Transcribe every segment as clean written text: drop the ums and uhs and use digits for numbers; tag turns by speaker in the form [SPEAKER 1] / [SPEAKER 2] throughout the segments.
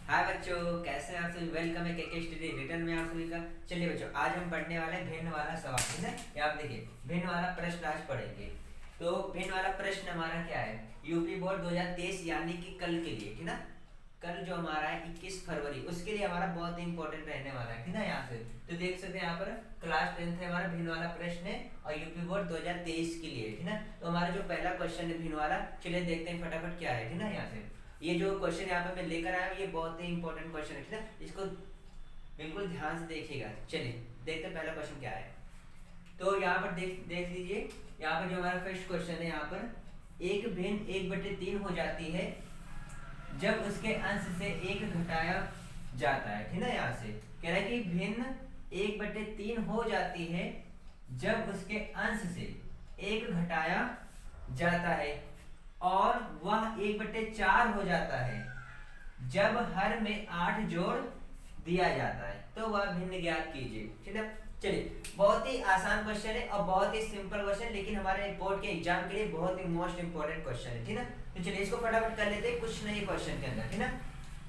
[SPEAKER 1] हाय बच्चों, कैसे हैं आप सभी। वेलकम है के स्टडी रिटर्न में आप सभी का। चलिए बच्चों, आज हम पढ़ने वाले हैं भिन्न वाला सवाल, है ना। ये आप देखिए, भिन्न वाला प्रश्न आज पढ़ेंगे। तो भिन्न वाला प्रश्न हमारा क्या है, यूपी बोर्ड 2023 यानी कि कल के लिए, है ना। कल जो हमारा है 21 फरवरी, उसके लिए हमारा बहुत ही इंपॉर्टेंट रहने वाला है ना। यहाँ से तो देख सकते हैं, यहाँ पर क्लास 10th है हमारा भिन्न वाला प्रश्न है और यूपी बोर्ड 2023 के लिए, है ना। तो हमारा जो पहला क्वेश्चन है भिन्न वाला, चलिए देखते हैं फटाफट क्या है ना। यहाँ से ये जो क्वेश्चन यहाँ पे मैं लेकर आया हूँ, ये बहुत ही इंपॉर्टेंट क्वेश्चन है ना। इसको बिल्कुल ध्यान से देखिएगा। चलिए देखते हैं पहला क्वेश्चन क्या है। तो यहाँ पर देख लीजिए, यहाँ पर जो हमारा फर्स्ट क्वेश्चन है, यहाँ पर एक भिन्न 1/3 हो जाती है जब उसके अंश से एक घटाया जाता है, ठीक है ना। यहाँ से कह रहा है कि भिन्न 1/3 हो जाती है जब उसके अंश से एक घटाया जाता है और वह 1/4 हो जाता है जब हर में 8 जोड़ दिया जाता है, तो वह भिन्न ज्ञात कीजिए, ठीक है। चलिए, बहुत ही आसान क्वेश्चन है और बहुत ही सिंपल क्वेश्चन, लेकिन हमारे बोर्ड के एग्जाम के लिए बहुत ही मोस्ट इंपोर्टेंट क्वेश्चन है, ठीक है। तो चलिए इसको फटाफट कर लेते हैं, कुछ नहीं क्वेश्चन के अंदर, ठीक है।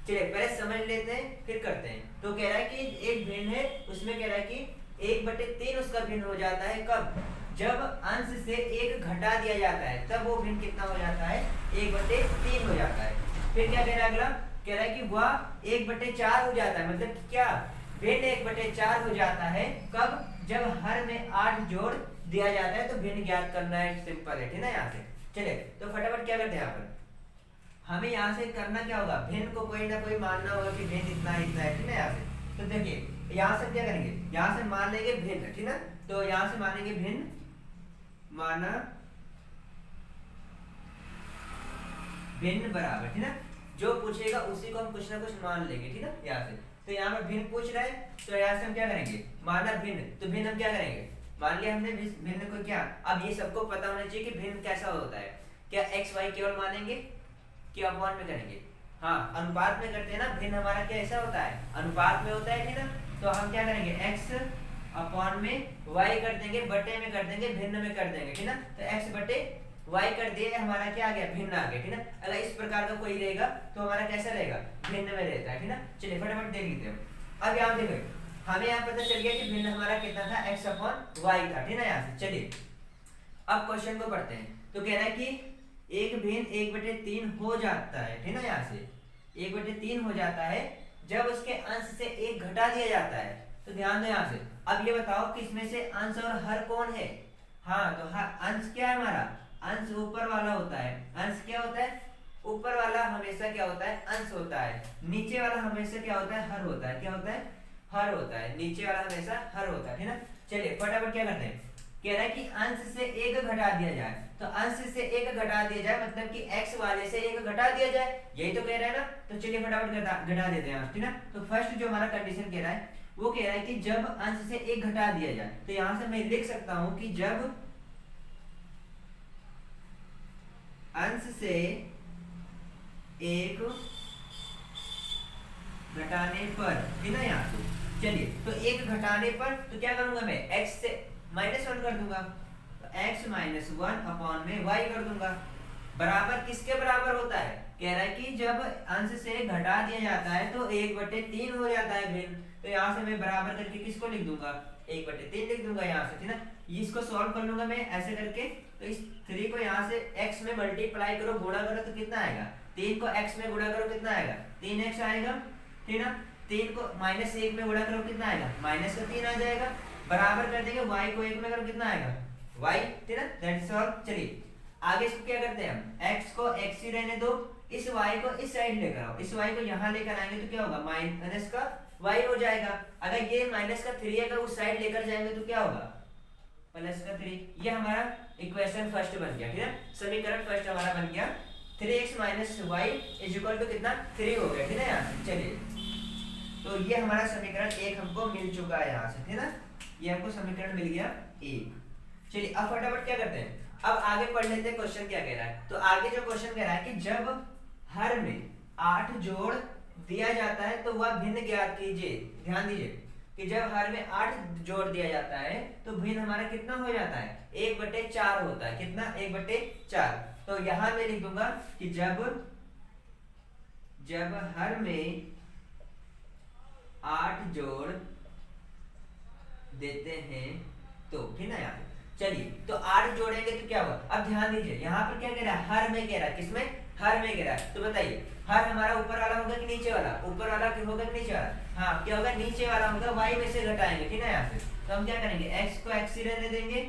[SPEAKER 1] चलिए पहले समझ लेते हैं फिर करते हैं। तो कह रहा है कि एक भिन्न है, उसमें कह रहा है कि 1/3 उसका भिन्न हो जाता है कब, जब अंश से एक घटा दिया जाता है, तब वो भिन्न कितना हो जाता है, 1/3 हो जाता है। फिर क्या कह रहा है अगला, कह रहा है कि वह 1/4 हो जाता है, मतलब क्या भिन्न 1/4 हो जाता है कब, जब हर में 8 जोड़ दिया जाता है। तो भिन्न ज्ञात करना है, सिंपल है, ठीक है। यहाँ से चलिए तो फटाफट क्या करते हैं, यहाँ पर हमें यहाँ से करना क्या होगा, भिन्न को कोई ना कोई मानना होगा कि भिन्न इतना इतना है, ठीक है। यहाँ से तो देखिए, यहाँ से क्या करेंगे, यहाँ से मान लेंगे भिन्न, ठीक है। तो यहाँ से मानेंगे भिन्न, माना भिन्न बराबर, ठीक है। जो पूछेगा उसी को हम कुछ ना कुछ मान लेंगे, ठीक है। यहाँ से तो यहाँ पर भिन्न पूछ रहा है, तो यहाँ से हम क्या करेंगे, माना भिन्न, तो भिन्न हम क्या करेंगे, मान लिया हमने भिन्न को क्या। अब ये सबको पता होना चाहिए कि भिन्न कैसा होता है। क्या एक्स वाई केवल मानेंगे कि अपॉन में करेंगे, हाँ अनुपात में करते हैं ना। भिन्न हमारा क्या ऐसा होता है, अनुपात में होता है, ठीक है। तो हम क्या करेंगे, एक्स अपॉन में वाई कर देंगे, बटे में कर देंगे, भिन्न में कर देंगे, ठीक है। तो एक्स बटे वाई कर दिए, हमारा क्या आ गया, भिन्न आ गया, ठीक है। अगर इस प्रकार का कोई रहेगा तो हमारा कैसा रहेगा, भिन्न में रहता है, ठीक है। चलिए फटाफट देख लेते हैं। अब यहाँ देखो, हमें यहाँ पता चल गया कि भिन्न हमारा कितना था, एक्स अपॉन वाई था, ठीक है। यहाँ से चलिए अब क्वेश्चन को पढ़ते हैं। तो कह रहा है कि एक भिन्न 1/3 हो जाता है, ठीक है। यहाँ से 1/3 हो जाता है जब उसके अंश से एक घटा दिया जाता है। तो ध्यान दो यहाँ से, अब ये बताओ कि इसमें से अंश और हर कौन है। हाँ तो अंश क्या है हमारा, अंश ऊपर वाला होता है। अंश क्या होता है, ऊपर वाला हमेशा क्या होता है, अंश होता है। नीचे वाला हमेशा क्या होता है, हर होता है। क्या होता है, हर होता है। नीचे वाला हमेशा हर होता है, ठीक है। चलिए फटाफट क्या करते हैं, कह रहा है कि अंश से एक घटा दिया जाए। तो अंश से एक घटा दिया जाए मतलब कि x वाले से एक घटा दिया जाए, यही तो कह रहा है ना। तो चलिए फटाफट घटा देते हैं, ठीक है। तो फर्स्ट जो हमारा कंडीशन कह रहा है, वो कह रहा है कि जब अंश से एक घटा दिया जाए। तो यहां से मैं लिख सकता हूं कि जब अंश से एक घटाने पर, ठीक है। यहाँ से चलिए, तो एक घटाने पर तो क्या करूंगा मैं, x से -1 कर दूंगा, तो x - 1 अपॉन में y कर दूंगा। बराबर किसके बराबर होता है, कह रहा है कि जब अंश से घटा दिया जाता है तो 1/3 हो जाता है भिन्न। तो यहाँ से मैं बराबर करके किसको लिख दूंगा, 1/3 लिख दूंगा यहाँ से, ठीक है। इसको सॉल्व कर लूंगा मैं ऐसे करके। तो इस 3 को यहाँ से x में मल्टीप्लाई करो, गुणा करो तो कितना आएगा, 3 को x में गुणा करो कितना आएगा, 3x आएगा, ठीक है। 3 को -1 में गुणा करो कितना आएगा, -3 आ जाएगा। बराबर कर देंगे, y को 1 में करो कितना आएगा, y, ठीक है। That's all. चलिए आगे इसको क्या करते हैं हम, x को x ही रहने दो, इस y को इस साइड लेकर आओ। इस y को यहाँ लेकर आएंगे तो क्या होगा, माइनस का y हो जाएगा। अगर ये -3 अगर उस साइड लेकर जाएंगे तो क्या होगा, +3। ये हमारा इक्वेशन फर्स्ट बन गया, ठीक है। समीकरण फर्स्ट हमारा बन गया 3x - y = कितना, 3 हो गया, ठीक है। यहाँ से चलिए, तो ये हमारा समीकरण 1 हमको मिल चुका है यहाँ से, ठीक है। ये हमको समीकरण मिल गया 1। चलिए अब फटाफट क्या करते हैं, अब आगे पढ़ लेते हैं क्वेश्चन क्या कह रहा है। तो आगे जो क्वेश्चन कह रहा है कि जब हर में 8 जोड़ दिया जाता है तो वह भिन्न ज्ञात कीजिए। ध्यान दीजिए कि जब हर में 8 जोड़ दिया जाता है तो भिन्न हमारा कितना हो जाता है, 1/4 होता है। कितना, 1/4। तो यहां मैं लिख दूंगा कि जब हर में 8 जोड़ देते हैं तो, ठीक है यार। चलिए तो 8 जोड़ेंगे तो क्या हुआ, अब ध्यान दीजिए यहाँ पर क्या कह रहा है, हर में कह रहा है, किसमें, हर में कह रहा है। तो बताइए हर हमारा ऊपर वाला होगा कि नीचे वाला, ऊपर वाला क्यों होगा कि नीचे वाला, हाँ क्या होगा, नीचे वाला होगा, y में से घटाएंगे, ठीक है यहाँ से। तो हम क्या करेंगे, x को x ही रहने देंगे,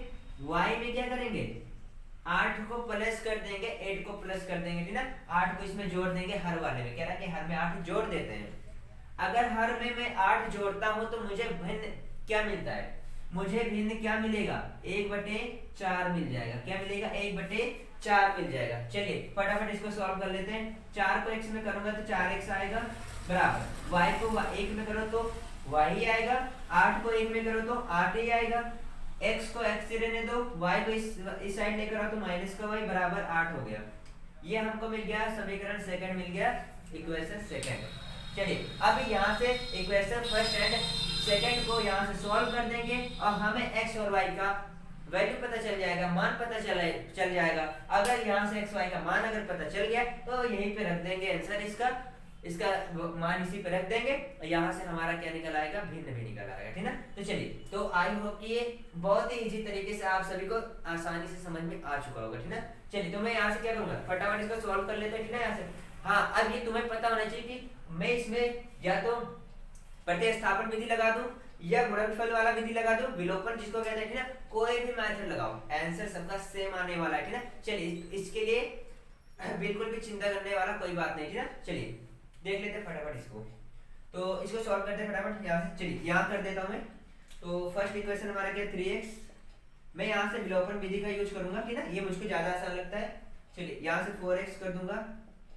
[SPEAKER 1] y में क्या करेंगे, 8 को प्लस कर देंगे, 8 को प्लस कर देंगे, ठीक है, 8 को इसमें जोड़ देंगे, हर वाले में कह रहा है कि हर में 8 जोड़ देते हैं। अगर हर में मैं 8 जोड़ता हूं तो मुझे भिन्न क्या मिलता है, मुझे भिन्न क्या मिलेगा, 1/4 मिल जाएगा, क्या मिलेगा, 1/4 मिल जाएगा। चलिए फटाफट इसको सॉल्व कर लेते हैं। 4 को x में करूंगा तो 4x आएगा, बराबर y को 1 में करो तो y ही आएगा, 8 को 1 में करो तो 8 ही आएगा, x को x ही रहने दो, y को इस साइड नहीं करो तो माइनस का y बराबर 8 हो गया। ये हमको मिल गया समीकरण सेकंड, मिल गया इक्वेशन सेकंड। चलिए अब यहाँ से इक्वेशन फर्स्ट एंड सेकंड को यहाँ से सॉल्व कर देंगे और हमें x और y का वैल्यू पता चल जाएगा, मान पता चल जाएगा। अगर यहाँ से x y का मान अगर पता चल गया तो यहीं पे रख देंगे आंसर, इसका मान इसी पे रख देंगे और यहाँ से हमारा क्या निकल आएगा, भिन्न भी निकल आएगा, ठीक है। तो चलिए, तो आई होप कि ये बहुत ही इजी तरीके से आप सभी को आसानी से समझ में आ चुका होगा, ठीक है। चलिए तो मैं यहाँ से क्या करूंगा, फटाफट इसको सॉल्व कर लेते हैं, ठीक है। यहाँ से हाँ, अब ये तुम्हें पता होना चाहिए कि मैं इसमें या तो प्रतिस्थापन विधि लगा दूं या गुणनफल वाला विधि लगा दूं, विलोपन जिसको कहते हैं, ठीक है, कोई भी मेथड लगाओ, आंसर सबका सेम आने वाला है, ठीक है। चलिए इसके लिए बिल्कुल भी चिंता करने वाला कोई बात नहीं, ठीक है। चलिए देख लेते हैं फटाफट इसको, तो इसको सॉल्व करते हैं फटाफट यहाँ से। चलिए यहाँ कर देता हूँ मैं। तो फर्स्ट इक्वेशन हमारा क्या, 3x, मैं यहाँ से विलोपन विधि का यूज करूंगा, ठीक है, ये मुझको ज्यादा आसान लगता है। चलिए यहाँ से 4x कर दूंगा,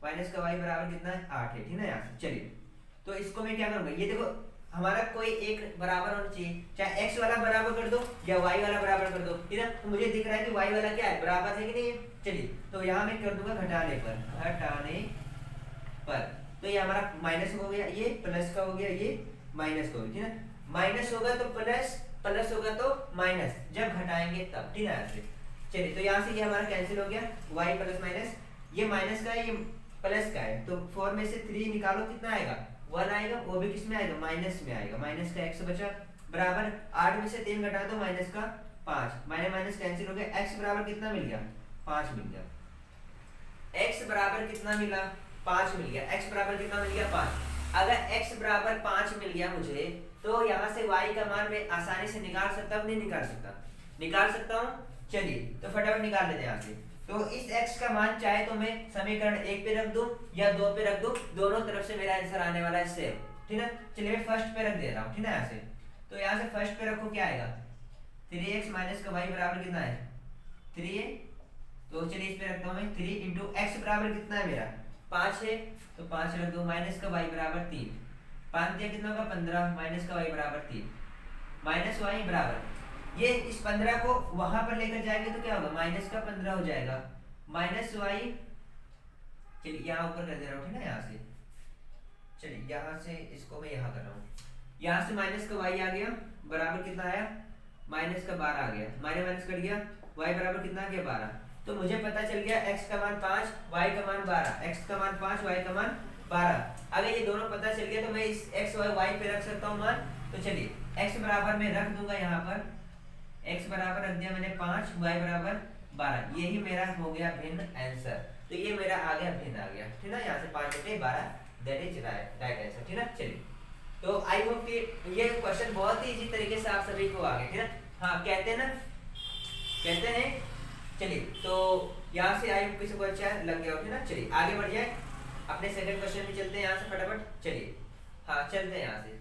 [SPEAKER 1] माइनस का y बराबर कितना है, 8 है, ठीक है यहाँ से। चलिए तो इसको मैं क्या करूंगा, ये देखो हमारा कोई एक बराबर होना चाहिए, चाहे x वाला बराबर कर दो या y वाला बराबर कर दो, ठीक है। तो मुझे दिख रहा है कि y वाला क्या है, बराबर है कि नहीं। चलिए तो यहाँ मैं कर दूंगा घटाने पर, तो ये हमारा माइनस हो गया, ये प्लस का हो गया, ये माइनस का हो गया, ठीक है। माइनस होगा तो प्लस, प्लस होगा तो माइनस, जब घटाएंगे तब, ठीक है। चलिए तो यहाँ से ये हमारा कैंसिल हो गया, y प्लस माइनस, ये माइनस का है, ये प्लस का है, तो 4 में से 3 निकालो, कितना आएगा, 1 आएगा, वो भी किस में आएगा, माइनस में आएगा, माइनस का x बचा, बराबर 8 में से 3 घटा दो, माइनस का 5, माइनस माइनस कैंसिल हो गया, x बराबर कितना मिल गया, 5 मिल गया, x बराबर कितना मिला, 5 मिल गया, x बराबर कितना मिल गया, 5। अगर x बराबर 5 मिल गया मुझे, तो यहाँ से y का मान मैं आसानी से निकाल सकता हूँ, नहीं निकाल सकता, निकाल सकता हूँ। चलिए तो फटाफट निकाल लेते हैं यहाँ से। तो इस x का मान चाहे तो मैं समीकरण 1 पे रख दूं या 2 पे रख दूं, दोनों तरफ से मेरा आंसर आने वाला है सेम, ठीक है। चलिए मैं फर्स्ट पे रख दे रहा हूँ, ठीक है यहाँ से। तो यहाँ से फर्स्ट पे रखो, क्या आएगा, 3x माइनस का y बराबर कितना है, 3 है। तो चलिए इस पे रखता हूँ मैं, 3 इंटू x बराबर कितना है मेरा, 5 है, तो 5 रख दो, माइनस का y बराबर 3, 5 दिया कितना होगा, 15, माइनस का y बराबर 3, माइनस y बराबर, ये इस 15 को वहां पर लेकर जाएंगे तो क्या होगा, माइनस का 15 हो जाएगा, माइनस y, चलिए यहाँ ऊपर कर दे रहा हूँ, ठीक है यहाँ से। चलिए यहाँ से इसको मैं यहाँ कर रहा हूँ, यहाँ से माइनस का y आ गया, बराबर कितना आया, माइनस का 12 आ गया, माइनस माइनस कट गया, y बराबर कितना आ गया, 12। तो मुझे पता चल गया x का मान 5, y का मान 12, x का मान 5, y का मान 12। अगर ये दोनों पता चल गया तो मैं इस x और y पे रख सकता हूँ मान। तो चलिए x बराबर मैं रख दूंगा यहाँ पर, x बराबर रख दिया मैंने 5, y बराबर 12, यही मेरा हो गया भिन्न आंसर। तो ये मेरा आ गया भिन्न आ गया, ठीक है, यहाँ से 5/12 दैट इज राइट आंसर, ठीक है। चलिए तो आई होप कि ये क्वेश्चन बहुत ही इजी तरीके से आप सभी को आ गया, ठीक है। हाँ कहते हैं ना, कहते हैं। चलिए तो यहाँ से आई होप किसी को अच्छा लग गया, ठीक है। चलिए आगे बढ़ जाए, अपने सेकंड क्वेश्चन में चलते हैं यहाँ से फटाफट। चलिए हाँ चलते हैं यहाँ से।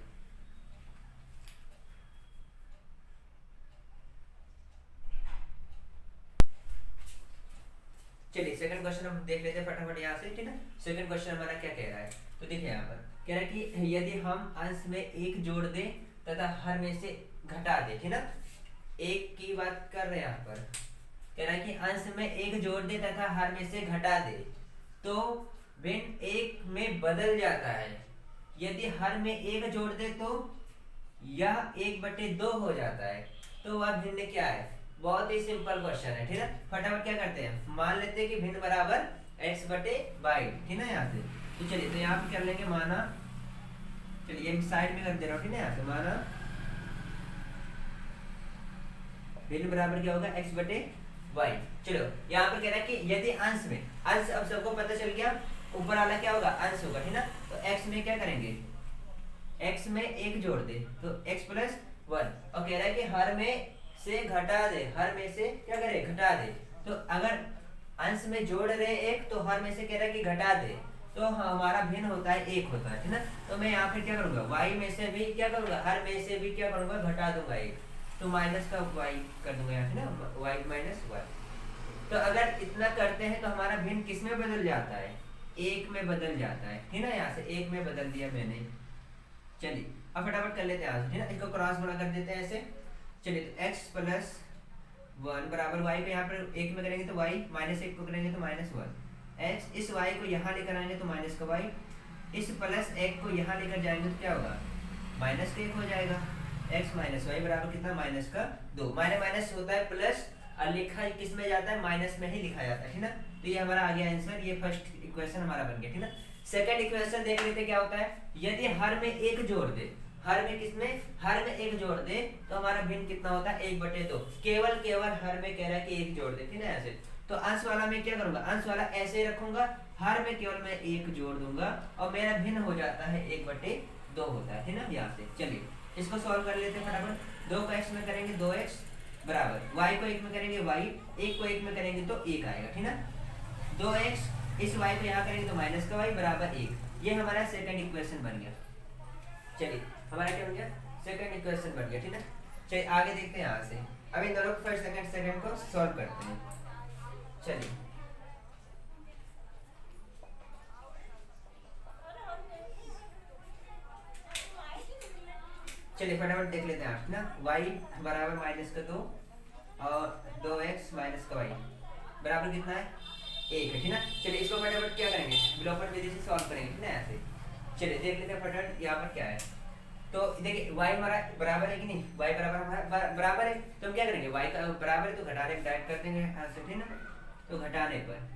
[SPEAKER 1] चलिए सेकंड क्वेश्चन हम देख लेते हैं फटाफट यहाँ से, ठीक है। सेकंड क्वेश्चन हमारा क्या कह रहा है, तो देखिए यहाँ पर कह रहा है कि यदि हम अंश में 1 जोड़ दें तथा हर में से घटा दें, ठीक है, एक की बात कर रहे हैं यहाँ पर, कह रहा है कि अंश में 1 जोड़ दे तथा हर में से घटा दे तो भिन्न 1 में बदल जाता है। यदि हर में 1 जोड़ दे तो यह 1/2 हो जाता है। तो वह भिन्न क्या है, बहुत ही सिंपल क्वेश्चन है, ठीक है। फटाफट क्या करते हैं, मान लेते हैं कि भिन्न बराबर x/22, ठीक है यहाँ से। तो चलिए तो यहाँ पे कर लेंगे माना, चलिए ये साइड में कर दे रहा हूँ, ठीक है। यहाँ से माना भिन्न बराबर क्या होगा, x बटे y। चलो यहाँ पर कह रहा है कि यदि अंश में, अंश अब सबको पता चल गया, ऊपर वाला क्या होगा, अंश होगा, ठीक ना। तो x में क्या करेंगे, x में एक जोड़ दे तो x प्लस 1, और कह रहा है कि हर में से घटा दे, हर में से क्या करे, घटा दे। तो अगर अंश में जोड़ रहे एक, तो हर में से कह रहा है कि घटा दे, तो हमारा भिन्न होता है एक होता है, ठीक ना। तो मैं यहाँ पे क्या करूंगा, y में से भी क्या करूंगा, हर में से भी क्या करूंगा, घटा दूंगा एक, तो माइनस का y कर दूंगा यहाँ, ना, y माइनस 1। तो अगर इतना करते हैं तो हमारा भिन्न किस में बदल जाता है, एक में बदल जाता है, ठीक ना। यहाँ से एक में बदल दिया मैंने। चलिए अब फटाफट कर लेते हैं यहाँ से, ठीक ना। इसको क्रॉस गुणा कर देते हैं ऐसे। चलिए तो x प्लस 1 बराबर y को यहाँ पर एक में करेंगे तो y, माइनस 1 को करेंगे तो माइनस 1, x इस y को यहाँ लेकर आएंगे तो माइनस का y, इस प्लस 1 को यहाँ लेकर जाएंगे तो क्या होगा, माइनस का 1 हो जाएगा। x माइनस वाई बराबर कितना, माइनस का 2। माइनस माइनस होता है प्लस, और लिखा किस में जाता है, माइनस में ही लिखा जाता है, ठीक ना। तो ये हमारा आ गया आंसर, ये फर्स्ट इक्वेशन हमारा बन गया, ठीक ना। सेकंड इक्वेशन देख लेते क्या होता है, यदि हर में एक जोड़ दे, हर में किसमें, हर में एक जोड़ दे, तो हमारा भिन्न कितना होता है, 1/2। केवल हर में कह रहा है कि एक जोड़ दे, ठीक है। ऐसे तो अंश वाला में क्या करूंगा, अंश वाला ऐसे ही रखूंगा, हर में केवल मैं एक जोड़ दूंगा, और मेरा भिन्न हो जाता है 1/2 होता है, ठीक ना। यहाँ से चलिए इसको सॉल्व कर लेते हैं फटाफट। 2 को x में करेंगे 2x बराबर, y को 1 में करेंगे y, 1 को 1 में करेंगे तो 1 आएगा, ठीक ना। 2x इस y को यहाँ करेंगे तो माइनस का y बराबर 1। ये हमारा सेकंड इक्वेशन बन गया। चलिए हमारा क्या बन गया, सेकंड इक्वेशन बन गया, ठीक ना। चलिए आगे देखते हैं यहाँ से। अब इन दोनों फर्स्ट सेकंड को सॉल्व करते हैं। चलिए चलिए फटाफट देख लेते हैं आप ना। y बराबर माइनस का 2 और 2x माइनस का y बराबर कितना है, 1 है, ठीक ना। चलिए इसको फटाफट क्या करेंगे, विलोपन विधि से सॉल्व करेंगे, ठीक ना। ऐसे चलिए देख लेते हैं फटाफट यहाँ पर क्या है। तो देखिए y हमारा बराबर है कि नहीं, y बराबर हमारा बराबर है, तो हम क्या करेंगे, y का बराबर है तो घटाने डायरेक्ट कर देंगे यहाँ से, ठीक ना। तो घटाने पर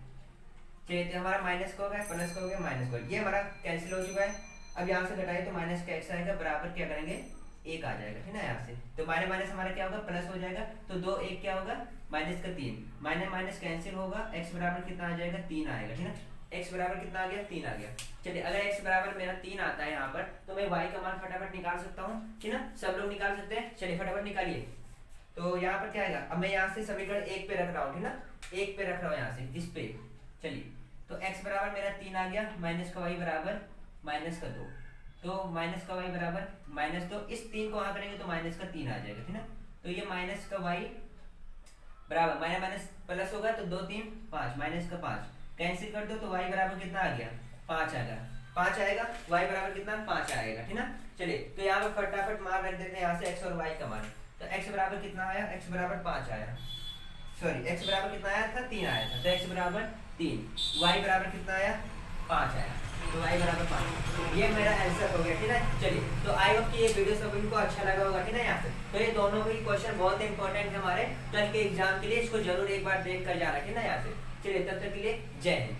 [SPEAKER 1] चलिए तो हमारा माइनस का हो गया, प्लस का हो गया, माइनस का, ये हमारा कैंसिल हो चुका है। अब यहाँ से घटाए तो माइनस का x आएगा, बराबर क्या करेंगे, 1 आ जाएगा, ठीक ना। यहाँ से तो माइनस माइनस हमारा क्या होगा, प्लस हो जाएगा, तो 2 1 क्या होगा, माइनस का 3, माइनस माइनस कैंसिल होगा, x बराबर कितना आ जाएगा, 3 आएगा, ठीक ना। x बराबर कितना आ गया, 3 आ गया। चलिए अगर x बराबर मेरा 3 आता है यहाँ पर, तो मैं y का मान फटाफट निकाल सकता हूँ, ठीक ना। सब लोग निकाल सकते हैं, चलिए फटाफट निकालिए। तो यहाँ पर क्या आएगा, अब मैं यहाँ से समीकरण 1 पे रख रहा हूँ, ठीक ना, 1 पे रख रहा हूँ यहाँ से, इस पे। चलिए तो x बराबर मेरा 3 आ गया, माइनस का y बराबर माइनस का 2, तो माइनस का y बराबर माइनस, तो इस 3 को वहां करेंगे तो माइनस का 3 आ जाएगा, ठीक ना। तो ये माइनस का y बराबर माइनस माइनस प्लस होगा, तो 2 3 5, माइनस का 5 कैंसिल कर दो, तो y बराबर कितना आ गया, 5 आएगा, 5 आएगा, y बराबर कितना 5 आएगा, ठीक ना। चलिए तो यहाँ पे फटाफट मान रख देते हैं यहाँ से x और y का मान। तो x बराबर कितना आया, x बराबर 5 आया, सॉरी x बराबर कितना आया था, 3 आया था, तो x बराबर 3, y बराबर कितना आया, 5 आया, तो y बराबर 5। ये मेरा आंसर हो गया, ठीक है। चलिए तो आई होप कि ये वीडियो सभी को अच्छा लगा होगा, ठीक है। यहाँ पे तो ये दोनों ही क्वेश्चन बहुत इंपॉर्टेंट है हमारे कल के एग्जाम के लिए, इसको जरूर एक बार देख कर जाना, ठीक है। यहाँ से चलिए तब तक के लिए जय हिंद।